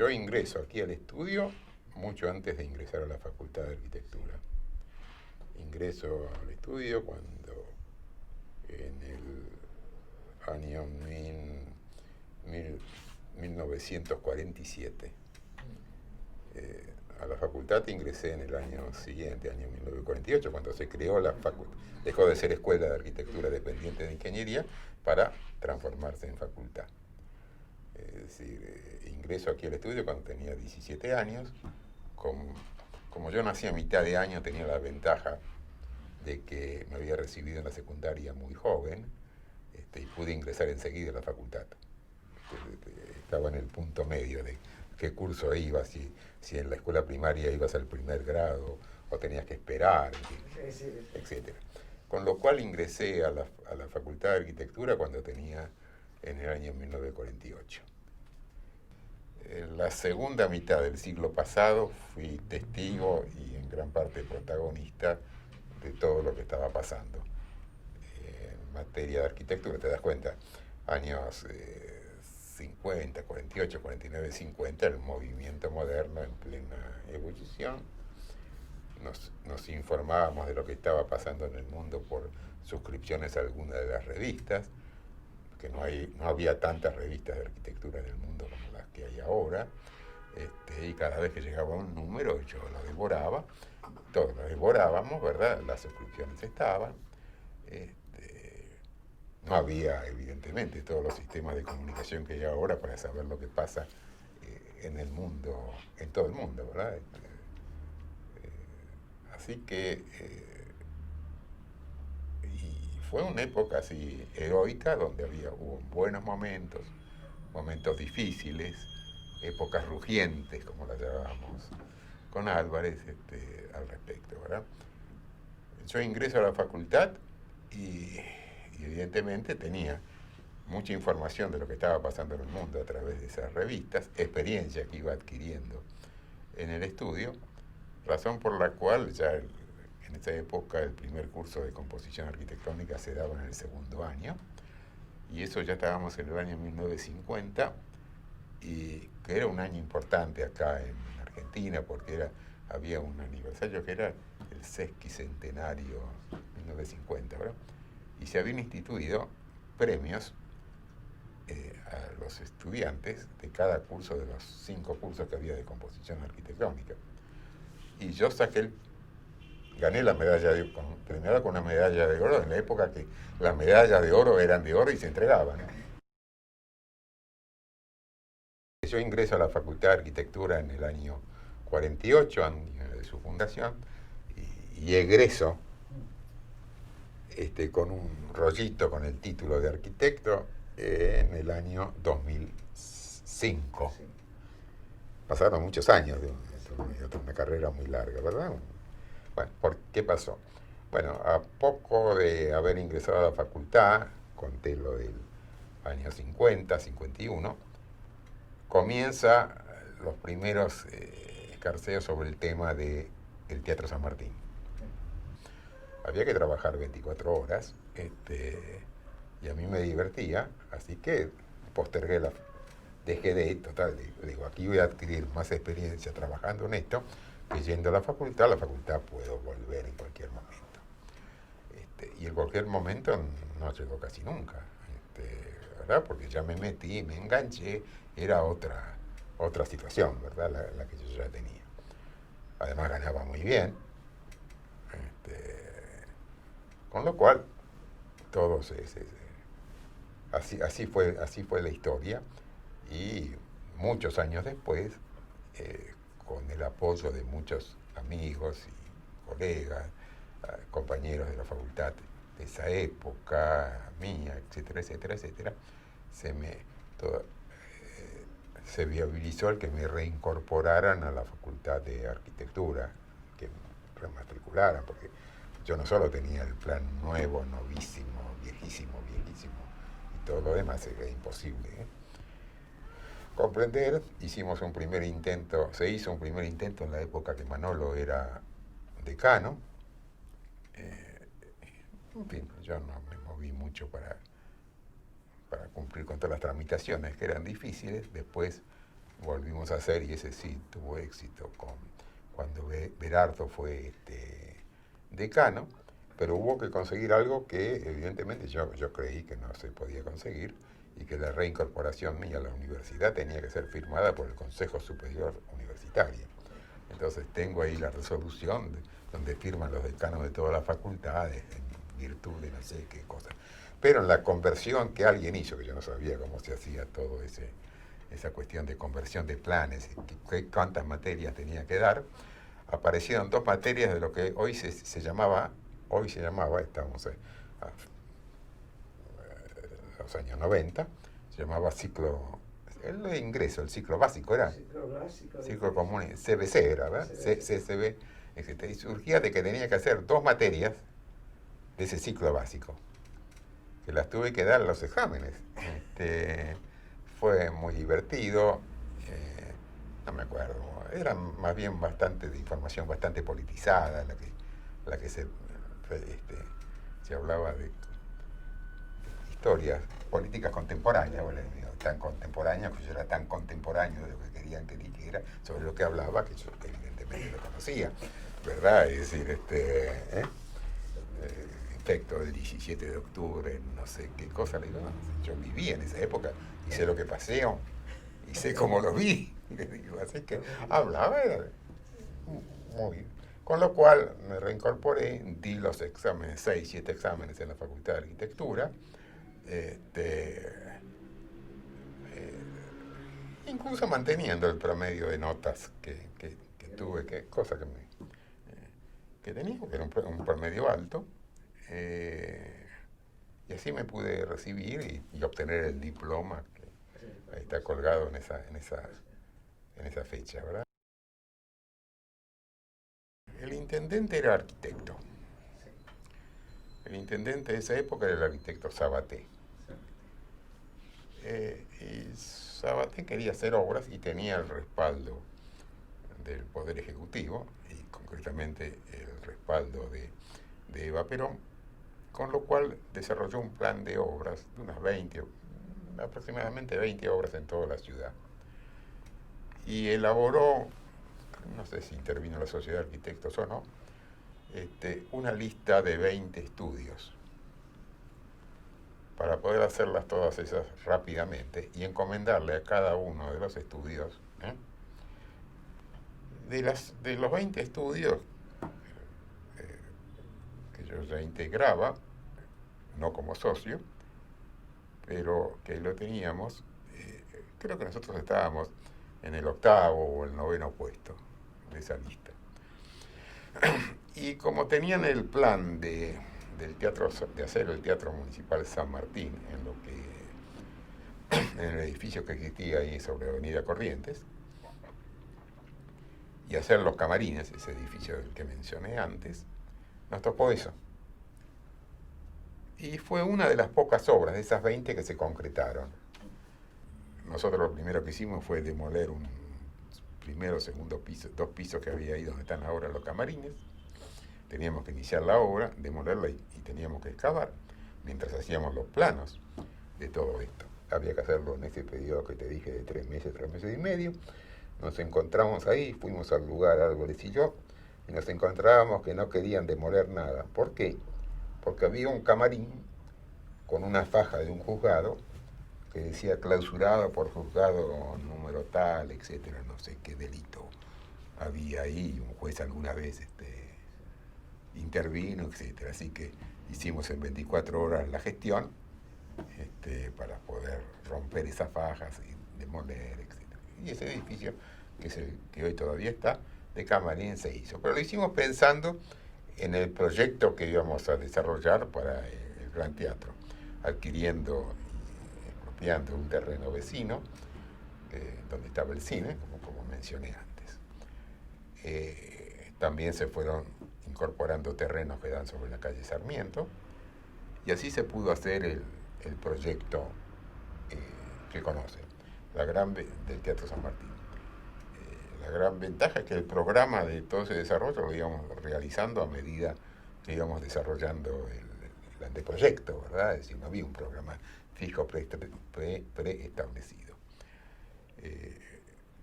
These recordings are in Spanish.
yo ingreso aquí al estudio mucho antes de ingresar a la Facultad de Arquitectura. Ingreso al estudio cuando en el año 1947. A la facultad ingresé en el año siguiente, año 1948, cuando se creó la facultad. Dejó de ser escuela de arquitectura dependiente de ingeniería para transformarse en facultad. Es decir, ingreso aquí al estudio cuando tenía 17 años. Como yo nací a mitad de año, tenía la ventaja de que me había recibido en la secundaria muy joven, y pude ingresar enseguida a la facultad. Estaba en el punto medio de qué curso ibas, si en la escuela primaria ibas al primer grado o tenías que esperar, etc. Con lo cual ingresé a la Facultad de Arquitectura cuando tenía en el año 1948. En la segunda mitad del siglo pasado fui testigo y en gran parte protagonista de todo lo que estaba pasando en materia de arquitectura. Te das cuenta, años 50, 48, 49, 50, el movimiento moderno en plena ebullición. Nos informábamos de lo que estaba pasando en el mundo por suscripciones a alguna de las revistas, que no había tantas revistas de arquitectura en el mundo como las que hay ahora, y cada vez que llegaba un número yo lo devoraba, todos lo devorábamos, ¿verdad? Las suscripciones estaban, no había evidentemente todos los sistemas de comunicación que hay ahora para saber lo que pasa en el mundo, en todo el mundo, ¿verdad? Así que y fue una época así heroica donde hubo buenos momentos, momentos difíciles, épocas rugientes, como las llamábamos con Álvarez al respecto, ¿verdad? Yo ingreso a la facultad y evidentemente tenía mucha información de lo que estaba pasando en el mundo a través de esas revistas, experiencia que iba adquiriendo en el estudio, razón por la cual ya en esa época el primer curso de composición arquitectónica se daba en el segundo año, y eso ya estábamos en el año 1950, y que era un año importante acá en Argentina porque había un aniversario que era el sesquicentenario 1950, ¿verdad? Y se habían instituido premios a los estudiantes de cada curso de los 5 cursos que había de composición arquitectónica. Y yo gané la medalla premiada con una medalla de oro en la época que las medallas de oro eran de oro y se entregaban. Yo ingreso a la Facultad de Arquitectura en el año 48, año de su fundación, y egreso con un rollito con el título de arquitecto en el año 2005. Sí. Pasaron muchos años de una carrera muy larga, ¿verdad? Bueno, ¿por qué pasó? Bueno, a poco de haber ingresado a la facultad, conté lo del año 50, 51, comienza los primeros escarceos sobre el tema del Teatro San Martín. Había que trabajar 24 horas, y a mí me divertía, así que dejé de, total, digo, aquí voy a adquirir más experiencia trabajando en esto, que yendo a la facultad puedo volver en cualquier momento. Y en cualquier momento no llegó casi nunca, ¿verdad? Porque ya me metí, me enganché, era otra situación, ¿verdad? La que yo ya tenía. Además ganaba muy bien, con lo cual todos así fue la historia, y muchos años después, con el apoyo de muchos amigos y colegas, compañeros de la facultad de esa época, mía, etcétera, etcétera, etcétera, se viabilizó el que me reincorporaran a la Facultad de Arquitectura, que me rematricularan, porque yo no solo tenía el plan nuevo, novísimo, viejísimo, y todo lo demás era imposible comprender. Se hizo un primer intento en la época que Manolo era decano. En fin, yo no me moví mucho para cumplir con todas las tramitaciones que eran difíciles. Después volvimos a hacer, y ese sí tuvo éxito cuando Berardo fue decano, pero hubo que conseguir algo que evidentemente yo creí que no se podía conseguir, y que la reincorporación mía a la universidad tenía que ser firmada por el Consejo Superior Universitario. Entonces tengo ahí la resolución donde firman los decanos de todas las facultades en virtud de no sé qué cosa. Pero en la conversión que alguien hizo, que yo no sabía cómo se hacía todo esa cuestión de conversión de planes, cuántas materias tenía que dar, aparecieron dos materias de lo que hoy se llamaba, estamos a los años 90, se llamaba ciclo, el de ingreso, el ciclo básico era, ciclo común, CBC era, ¿verdad? CCB, etc. Y surgía de que tenía que hacer dos materias de ese ciclo básico, que las tuve que dar en los exámenes. Fue muy divertido, no me acuerdo, era más bien bastante de información bastante politizada la que se hablaba de historias políticas contemporáneas, bueno, tan contemporáneas, que yo era tan contemporáneo de lo que querían que dijera, sobre lo que hablaba, que yo evidentemente lo conocía, ¿verdad? Es decir, efecto del 17 de octubre, no sé qué cosa, le digo, no, yo viví en esa época y sé lo que paseo y sé cómo lo vi, le digo, así que hablaba muy bien. Con lo cual me reincorporé, di los exámenes, 6, 7 exámenes en la Facultad de Arquitectura, incluso manteniendo el promedio de notas que tuve, cosa que tenía, que era un promedio alto, y así me pude recibir y obtener el diploma que ahí está colgado en esa fecha, ¿verdad? El intendente era arquitecto. El intendente de esa época era el arquitecto Sabaté. Y Sabaté quería hacer obras y tenía el respaldo del Poder Ejecutivo, y concretamente el respaldo de Eva Perón, con lo cual desarrolló un plan de obras de unas 20, aproximadamente 20 obras en toda la ciudad. Y elaboró, no sé si intervino la Sociedad de Arquitectos o no, una lista de 20 estudios para poder hacerlas todas esas rápidamente y encomendarle a cada uno de los estudios, de los 20 estudios que yo ya integraba, no como socio, pero que lo teníamos, creo que nosotros estábamos en el 8º o el 9º puesto de esa lista. Y como tenían el plan del teatro, de hacer el Teatro Municipal San Martín en el edificio que existía ahí sobre Avenida Corrientes, y hacer los camarines, ese edificio del que mencioné antes, nos tocó eso. Y fue una de las pocas obras de esas 20 que se concretaron. Nosotros lo primero que hicimos fue demoler un primero o segundo piso, 2 pisos que había ahí donde están ahora los camarines. Teníamos que iniciar la obra, demolerla y teníamos que excavar, mientras hacíamos los planos de todo esto. Había que hacerlo en ese periodo que te dije de 3 meses y medio. Nos encontramos ahí, fuimos al lugar, Álvarez y yo, y nos encontrábamos que no querían demoler nada. ¿Por qué? Porque había un camarín con una faja de un juzgado que decía clausurado por juzgado número tal, etcétera, no sé qué delito había ahí, un juez alguna vez intervino, etcétera. Así que hicimos en 24 horas la gestión para poder romper esas fajas y demoler, etcétera. Y ese edificio, que es el que hoy todavía está, de camarín se hizo. Pero lo hicimos pensando en el proyecto que íbamos a desarrollar para el Gran Teatro, adquiriendo y expropiando un terreno vecino, donde estaba el cine, como mencioné antes. También se fueron incorporando terrenos que dan sobre la calle Sarmiento, y así se pudo hacer el proyecto que conocen, del Teatro San Martín. La gran ventaja es que el programa de todo ese desarrollo lo íbamos realizando a medida que íbamos desarrollando el anteproyecto, ¿verdad? Es decir, no había un programa fijo preestablecido.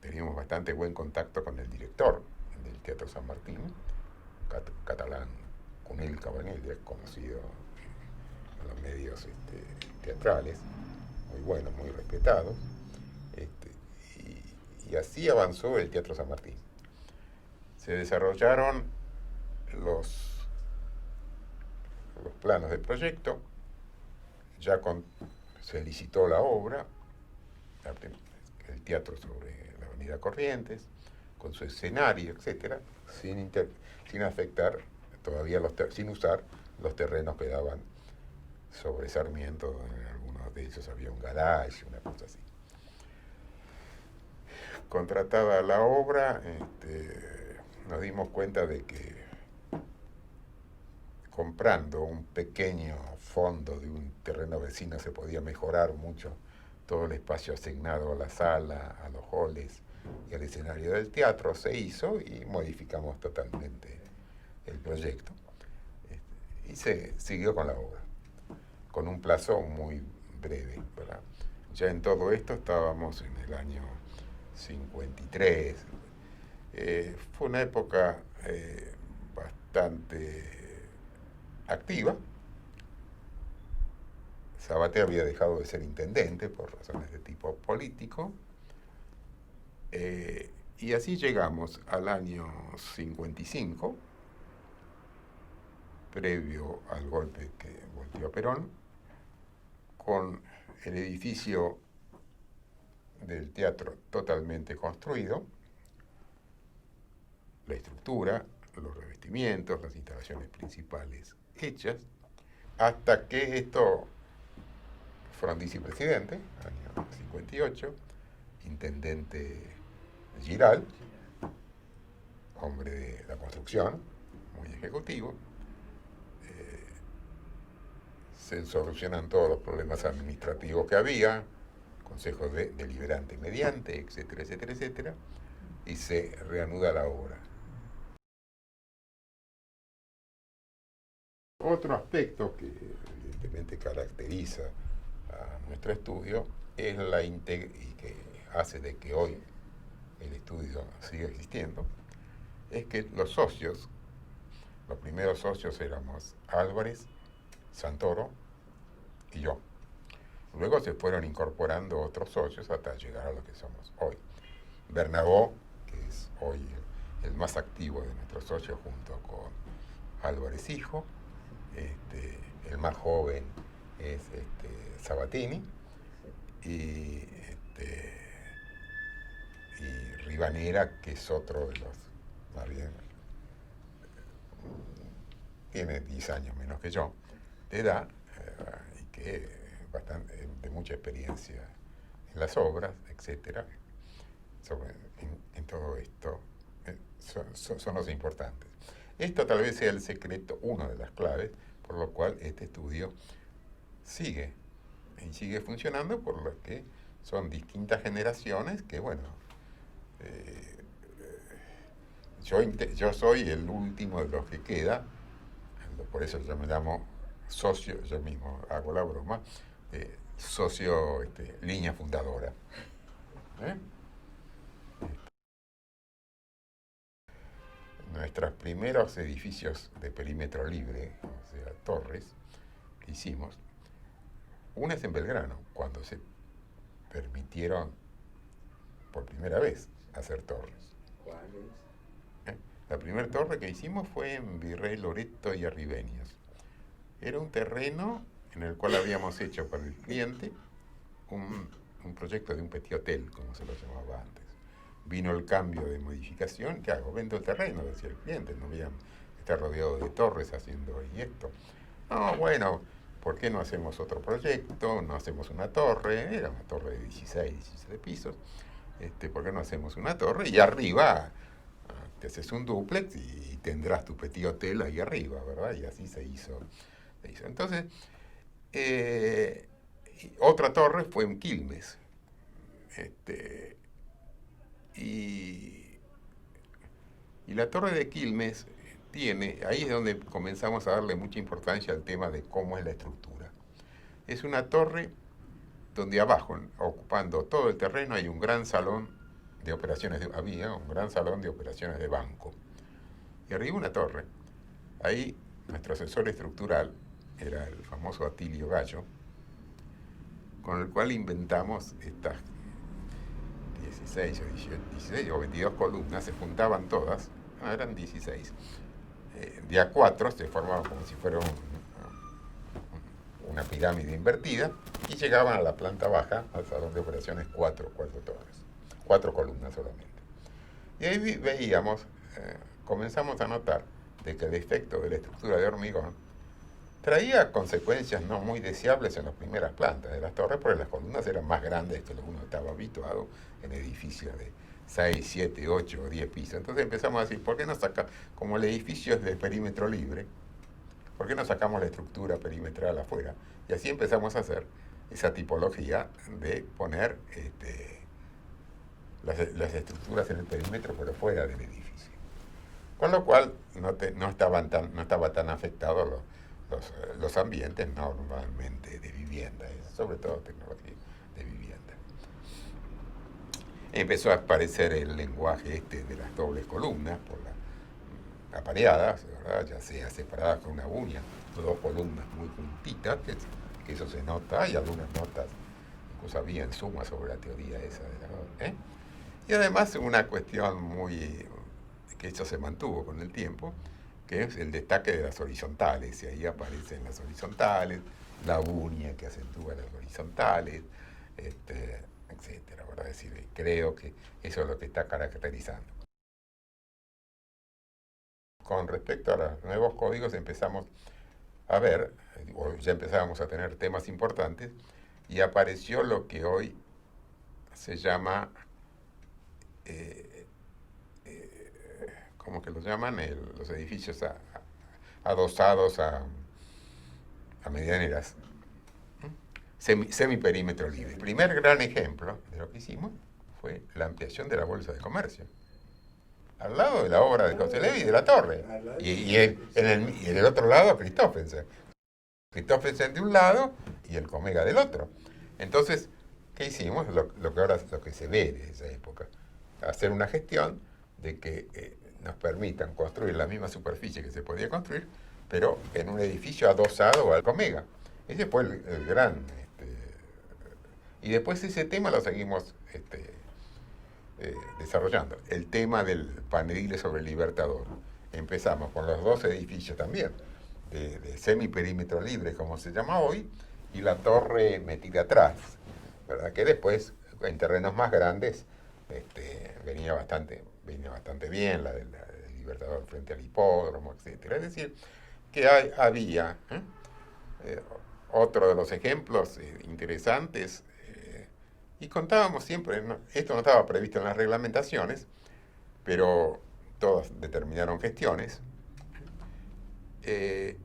teníamos bastante buen contacto con el director del Teatro San Martín, catalán Cunel Cabanillas, conocido en los medios teatrales, muy buenos, muy respetados. Este, y así avanzó el Teatro San Martín. Se desarrollaron los planos del proyecto, se licitó la obra, el teatro sobre la Avenida Corrientes, con su escenario, etcétera, sin afectar todavía sin usar los terrenos que daban sobre Sarmiento. En algunos de ellos había un garage, una cosa así. Contratada la obra, nos dimos cuenta de que comprando un pequeño fondo de un terreno vecino se podía mejorar mucho todo el espacio asignado a la sala, a los halls y al escenario del teatro. Se hizo y modificamos totalmente el proyecto. Y se siguió con la obra, con un plazo muy breve, ¿verdad? Ya en todo esto estábamos en el año 53. Fue una época bastante activa. Sabaté había dejado de ser intendente por razones de tipo político. Y así llegamos al año 55, previo al golpe que volteó a Perón, con el edificio del teatro totalmente construido, la estructura, los revestimientos, las instalaciones principales hechas, hasta que esto, Frondizi presidente, año 58, intendente Giral, hombre de la construcción, muy ejecutivo, se solucionan todos los problemas administrativos que había, consejos deliberante mediante, etcétera, etcétera, etcétera, y se reanuda la obra. Otro aspecto que evidentemente caracteriza a nuestro estudio es y que hace de que hoy el estudio siga existiendo, es que los primeros socios éramos Álvarez, Santoro y yo. Luego se fueron incorporando otros socios hasta llegar a lo que somos hoy. Bernabó, que es hoy el más activo de nuestros socios, junto con Álvarez hijo. El más joven es Sabatini, y Rivanera, que es otro de los, más bien, tiene 10 años menos que yo de edad, y que bastante, de mucha experiencia en las obras, etcétera. En todo esto son los importantes. Esto tal vez sea el secreto, una de las claves por lo cual este estudio sigue funcionando, por lo que son distintas generaciones que, bueno, yo soy el último de los que queda, por eso yo me llamo socio, yo mismo hago la broma, socio, línea fundadora. Nuestros primeros edificios de perímetro libre, o sea, torres, que hicimos, una es en Belgrano, cuando se permitieron por primera vez hacer torres. ¿Cuál es? La primera torre que hicimos fue en Virrey Loreto y Arribeños. Era un terreno en el cual habíamos hecho para el cliente un proyecto de un petit hotel, como se lo llamaba antes. Vino el cambio de modificación, ¿qué hago? Vendo el terreno, decía el cliente, no voy a estar rodeado de torres haciendo y esto. No, bueno, ¿por qué no hacemos otro proyecto? No hacemos una torre, era una torre de 16, 17 pisos. ¿Por qué no hacemos una torre? Y arriba te haces un dúplex y tendrás tu petit hotel ahí arriba, ¿verdad? Y así se hizo. Entonces, otra torre fue en Quilmes. Y la torre de Quilmes ahí es donde comenzamos a darle mucha importancia al tema de cómo es la estructura. Es una torre donde abajo, ocupando todo el terreno, hay un gran salón de operaciones, había un gran salón de operaciones de banco. Y arriba una torre. Ahí nuestro asesor estructural era el famoso Atilio Gallo, con el cual inventamos estas 16 o 18, 16 o 22 columnas, se juntaban todas, no, eran 16. De a 4 se formaban como si fuera una pirámide invertida y llegaban a la planta baja, al salón de operaciones, cuatro torres, 4 columnas solamente. Y ahí veíamos, comenzamos a notar de que el efecto de la estructura de hormigón traía consecuencias no muy deseables en las primeras plantas de las torres, porque las columnas eran más grandes que lo que uno estaba habituado en edificios de 6, 7, 8 o 10 pisos. Entonces empezamos a decir, ¿por qué no saca, como el edificio es de perímetro libre, ¿por qué no sacamos la estructura perimetral afuera? Y así empezamos a hacer esa tipología de poner las estructuras en el perímetro, pero fuera del edificio. Con lo cual no estaba tan afectado los ambientes normalmente de vivienda, sobre todo tecnología de vivienda. Empezó a aparecer el lenguaje de las dobles columnas, por apareadas, ¿verdad? Ya sea separadas con una uña, 2 columnas muy juntitas, que eso se nota, hay algunas notas, incluso había en Suma sobre la teoría esa de la... Y además una cuestión que eso se mantuvo con el tiempo, que es el destaque de las horizontales, y ahí aparecen las horizontales, la uña que acentúa las horizontales, etcétera, ¿verdad? Es decir, creo que eso es lo que está caracterizando. Con respecto a los nuevos códigos empezamos a ver, o ya empezábamos a tener temas importantes, y apareció lo que hoy se llama, ¿cómo que lo llaman? Los edificios adosados a medianeras, semiperímetro libre. El primer gran ejemplo de lo que hicimos fue la ampliación de la Bolsa de Comercio, al lado de la obra de José Levi de la Torre, y en el otro lado Christoffersen de un lado y el Comega del otro. Entonces, ¿qué hicimos? Lo que se ve de esa época, hacer una gestión de que nos permitan construir la misma superficie que se podía construir, pero en un edificio adosado al Comega. Ese fue el gran... y después ese tema lo seguimos desarrollando. El tema del Panediles sobre el Libertador. Empezamos con los 2 edificios también, de semiperímetro libre, como se llama hoy, y la torre metida atrás, ¿verdad? Que después, en terrenos más grandes, venía bastante bien, la del Libertador frente al hipódromo, etcétera. Es decir, que había otro de los ejemplos interesantes, y contábamos siempre, esto no estaba previsto en las reglamentaciones, pero todas determinaron gestiones, y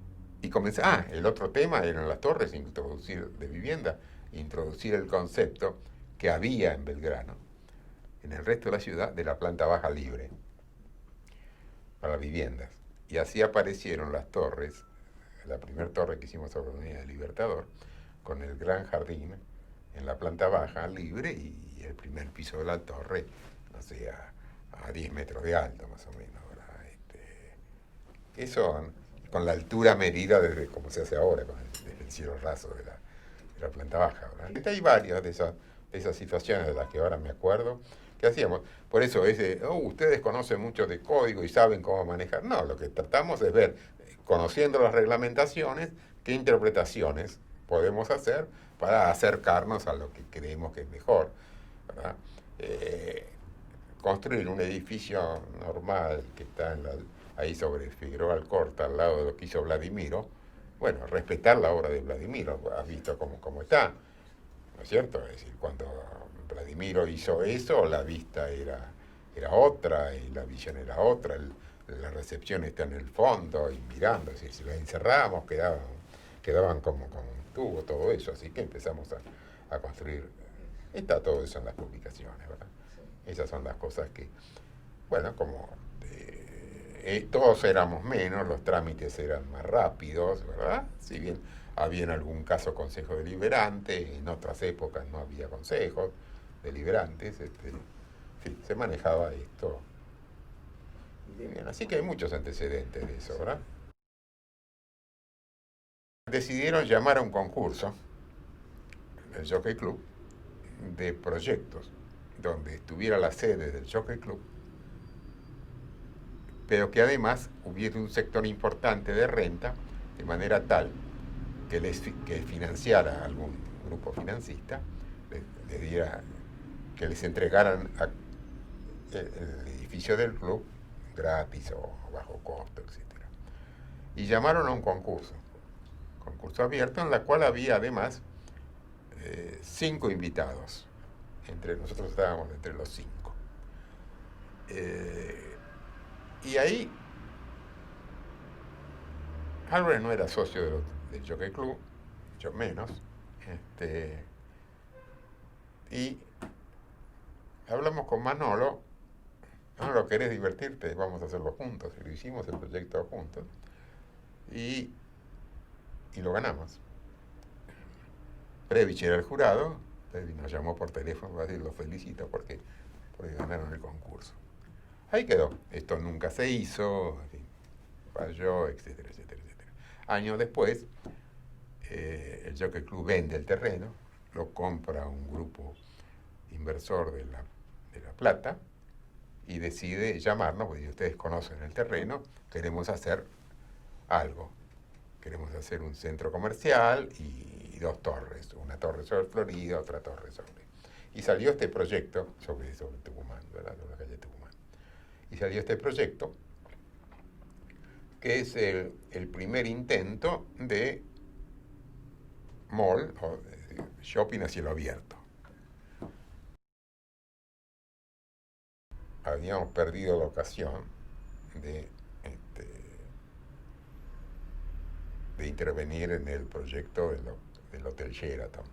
el otro tema eran las torres, de vivienda, introducir el concepto que había en Belgrano, en el resto de la ciudad, de la planta baja libre para viviendas. Y así aparecieron las torres, la primera torre que hicimos sobre la Avenida del Libertador, con el gran jardín en la planta baja libre y el primer piso de la torre, no sé, a 10 metros de alto más o menos, ¿verdad? Eso con la altura medida desde como se hace ahora, desde el cielo raso de la planta baja, ¿verdad? Hay varias de esas situaciones de las que ahora me acuerdo, que hacíamos. Por eso ustedes conocen mucho de código y saben cómo manejar. No, lo que tratamos es ver, conociendo las reglamentaciones, qué interpretaciones podemos hacer para acercarnos a lo que creemos que es mejor, ¿verdad? Construir un edificio normal que está ahí sobre Figueroa Alcorta, al lado de lo que hizo Vladimiro, bueno, respetar la obra de Vladimiro, has visto cómo está, ¿no es cierto? Es decir, cuando Vladimiro hizo eso, la vista era otra, y la visión era otra, la recepción está en el fondo y mirando, es decir, si la encerrábamos quedaban como un tubo, todo eso, así que empezamos a construir. Está todo eso en las publicaciones, ¿verdad? Esas son las cosas que, bueno, como todos éramos menos, los trámites eran más rápidos, ¿verdad? Si bien había en algún caso consejo deliberante, en otras épocas no había consejos deliberantes, sí, se manejaba esto. Y bien, así que hay muchos antecedentes de eso, ¿verdad? Decidieron llamar a un concurso, el Jockey Club, de proyectos, donde estuviera la sede del Jockey Club, pero que además hubiera un sector importante de renta, de manera tal que financiara algún grupo financista, les diera, que les entregaran el edificio del club gratis o bajo costo, etcétera. Y llamaron a un concurso abierto en la cual había además 5 invitados. Nosotros estábamos entre los 5. Y ahí Albert no era socio del Jockey Club, mucho menos. Y hablamos con Manolo. Manolo, ¿querés divertirte? Vamos a hacerlo juntos. Y lo hicimos el proyecto juntos. Y lo ganamos. Previch era el jurado. Previch nos llamó por teléfono para decir, lo felicito porque ganaron el concurso. Ahí quedó. Esto nunca se hizo, falló, etcétera, etcétera, etcétera. Años después, el Jockey Club vende el terreno, lo compra un grupo inversor de La Plata y decide llamarnos, porque ustedes conocen el terreno, queremos hacer algo. Queremos hacer un centro comercial y 2 torres, una torre sobre Florida, otra torre sobre... Y salió este proyecto sobre Tucumán, ¿verdad? Sobre la calle Tucumán. Y salió este proyecto, que es el primer intento de mall, o shopping a cielo abierto. Habíamos perdido la ocasión de intervenir en el proyecto del Hotel Sheraton,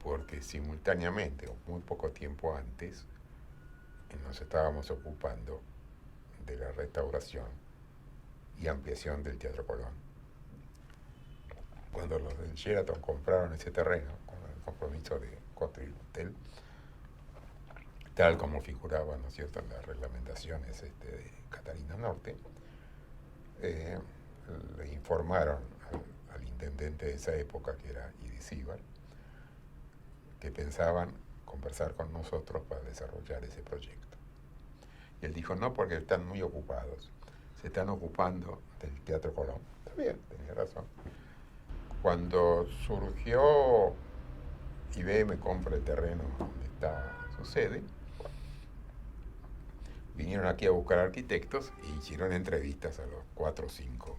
porque simultáneamente, o muy poco tiempo antes, nos estábamos ocupando de la restauración y ampliación del Teatro Colón. Cuando los del Sheraton compraron ese terreno, con el compromiso de construir un hotel, tal como figuraba, ¿no es cierto?, en las reglamentaciones de Catalina Norte, le informaron al intendente de esa época, que era Idisíbar, que pensaban conversar con nosotros para desarrollar ese proyecto. Y él dijo, no, porque están muy ocupados, se están ocupando del Teatro Colón. Está bien, tenía razón. Cuando surgió IBM compra el terreno donde está su sede, vinieron aquí a buscar arquitectos y hicieron entrevistas a los 4 o 5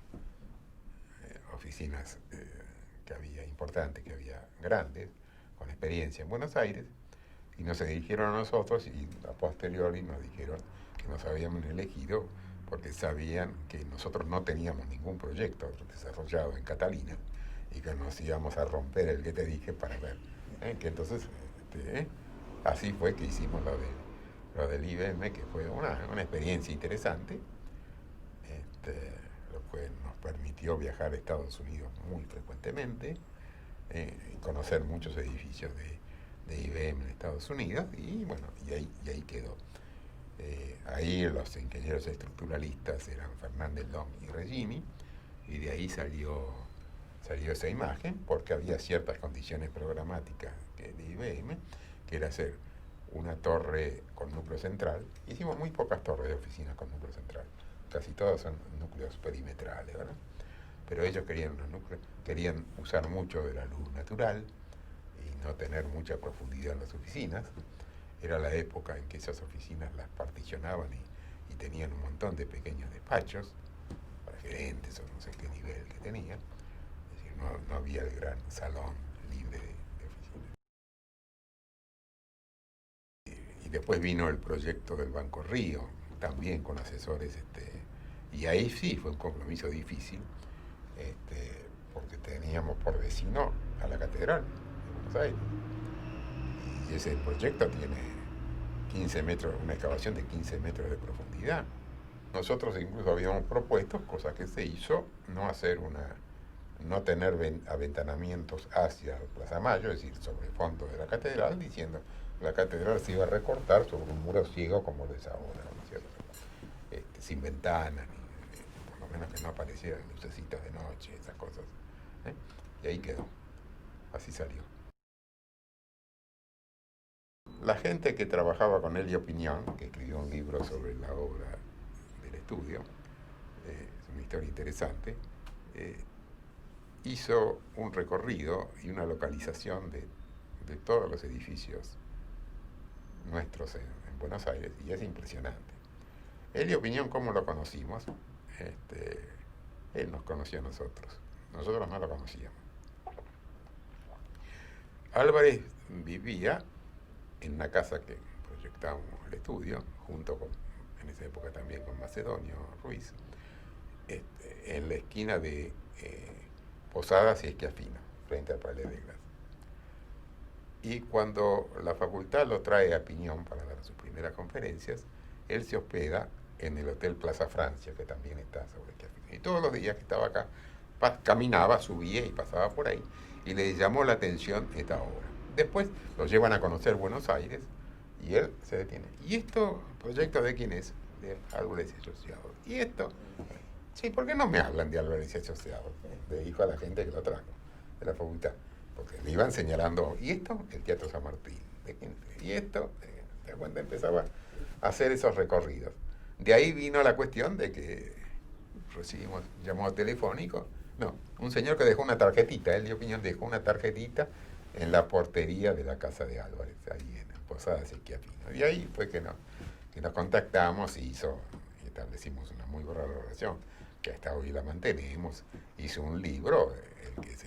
oficinas que había importantes, que había grandes, con experiencia en Buenos Aires, y nos dirigieron a nosotros y a posteriori nos dijeron que nos habíamos elegido porque sabían que nosotros no teníamos ningún proyecto desarrollado en Catalina y que nos íbamos a romper el que te dije para ver. Que entonces, así fue que hicimos lo del IBM, que fue una experiencia interesante, lo cual nos permitió viajar a Estados Unidos muy frecuentemente, y conocer muchos edificios de IBM en Estados Unidos, y bueno, y ahí quedó. Ahí los ingenieros estructuralistas eran Fernández Long y Regini, y de ahí salió esa imagen, porque había ciertas condiciones programáticas de IBM, que era hacer una torre con núcleo central. Hicimos muy pocas torres de oficinas con núcleo central, casi todas son núcleos perimetrales, ¿verdad? Pero ellos querían usar mucho de la luz natural y no tener mucha profundidad en las oficinas. Era la época en que esas oficinas las particionaban y tenían un montón de pequeños despachos para gerentes o no sé qué nivel que tenían. Es decir, no había el gran salón libre de oficinas. Y después vino el proyecto del Banco Río, también con asesores, y ahí sí fue un compromiso difícil, porque teníamos por vecino a la Catedral de Buenos Aires. Y ese proyecto tiene 15 metros, una excavación de 15 metros de profundidad. Nosotros incluso habíamos propuesto, cosa que se hizo, no tener aventanamientos hacia Plaza Mayo, es decir, sobre el fondo de la catedral, diciendo, la catedral se iba a recortar sobre un muro ciego como lo es ahora, ¿no es cierto? Sin ventanas, por lo menos que no aparecieran lucecitas de noche, esas cosas. ¿Eh? Y ahí quedó, así salió. La gente que trabajaba con Elio Piñón, que escribió un libro sobre la obra del estudio, es una historia interesante, hizo un recorrido y una localización de todos los edificios nuestros en Buenos Aires, y es impresionante. Elio Piñón, ¿cómo lo conocimos? Él nos conoció a nosotros no lo conocíamos. Álvarez vivía en una casa que proyectábamos el estudio, junto con, en esa época también con Macedonio Ruiz, en la esquina de Posadas y Esquiafino, frente al Palais de Glass. Y cuando la facultad lo trae a Piñón para dar sus primeras conferencias, él se hospeda en el Hotel Plaza Francia, que también está sobre Esquiafino. Y todos los días que estaba acá, caminaba, subía y pasaba por ahí, y le llamó la atención esta obra. Después lo llevan a conocer Buenos Aires y él se detiene. ¿Y esto, proyecto de quién es? De Álvarez y Asociados. ¿Y esto? Sí, ¿por qué no me hablan de Álvarez y Asociados? Le dijo a la gente que lo trajo, de la facultad. Porque le iban señalando, ¿y esto? El Teatro San Martín. ¿De quién? ¿Y esto? De cuando empezaba a hacer esos recorridos. De ahí vino la cuestión de que recibimos llamado telefónico. No, un señor que dejó una tarjetita, Elio Piñón dejó una tarjetita en la portería de la casa de Álvarez, ahí en Posadas y Esquiafino. Y ahí fue que nos contactamos y establecimos una muy buena relación, que hasta hoy la mantenemos. Hizo un libro, el que es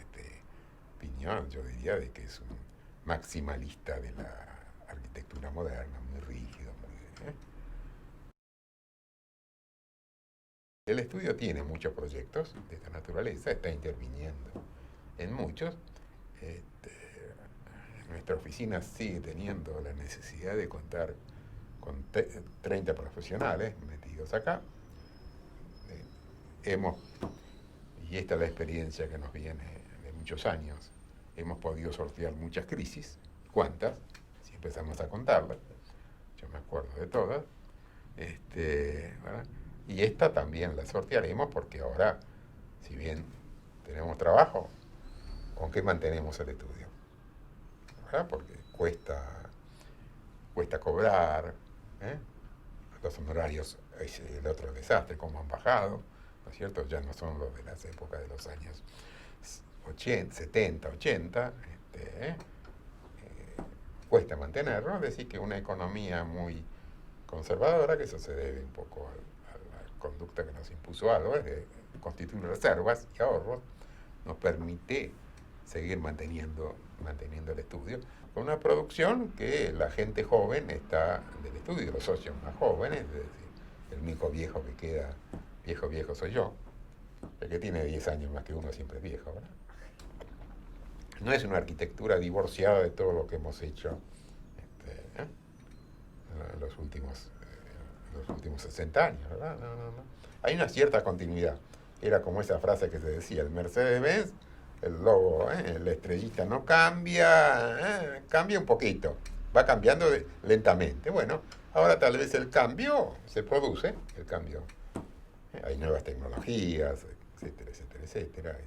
Piñón, yo diría de que es un maximalista de la arquitectura moderna, muy rígido, muy... El estudio tiene muchos proyectos de esta naturaleza, está interviniendo en muchos. Nuestra oficina sigue teniendo la necesidad de contar con 30 profesionales metidos acá. Y esta es la experiencia que nos viene de muchos años, hemos podido sortear muchas crisis. ¿Cuántas? Si empezamos a contarlas, yo me acuerdo de todas. ¿Verdad? Y esta también la sortearemos porque ahora, si bien tenemos trabajo, ¿con qué mantenemos el estudio? ¿Verdad? Porque cuesta cobrar, los honorarios es el otro desastre, como han bajado, ¿no es cierto? Ya no son los de las épocas de los años 80, 70, 80, cuesta mantenerlo, es decir, que una economía muy conservadora, que eso se debe un poco a la conducta que nos impuso Álvarez, de constituir reservas y ahorros, nos permite seguir manteniendo el estudio, con una producción que la gente joven está del estudio, los socios más jóvenes, es decir, el único viejo que queda, viejo soy yo, el que tiene 10 años más que uno siempre es viejo, ¿verdad? No es una arquitectura divorciada de todo lo que hemos hecho en los últimos 60 años, ¿verdad? No. Hay una cierta continuidad. Era como esa frase que se decía, el Mercedes-Benz, el logo, la estrellita no cambia, cambia un poquito, va cambiando lentamente. Bueno, ahora tal vez el cambio se produce, hay nuevas tecnologías, etcétera.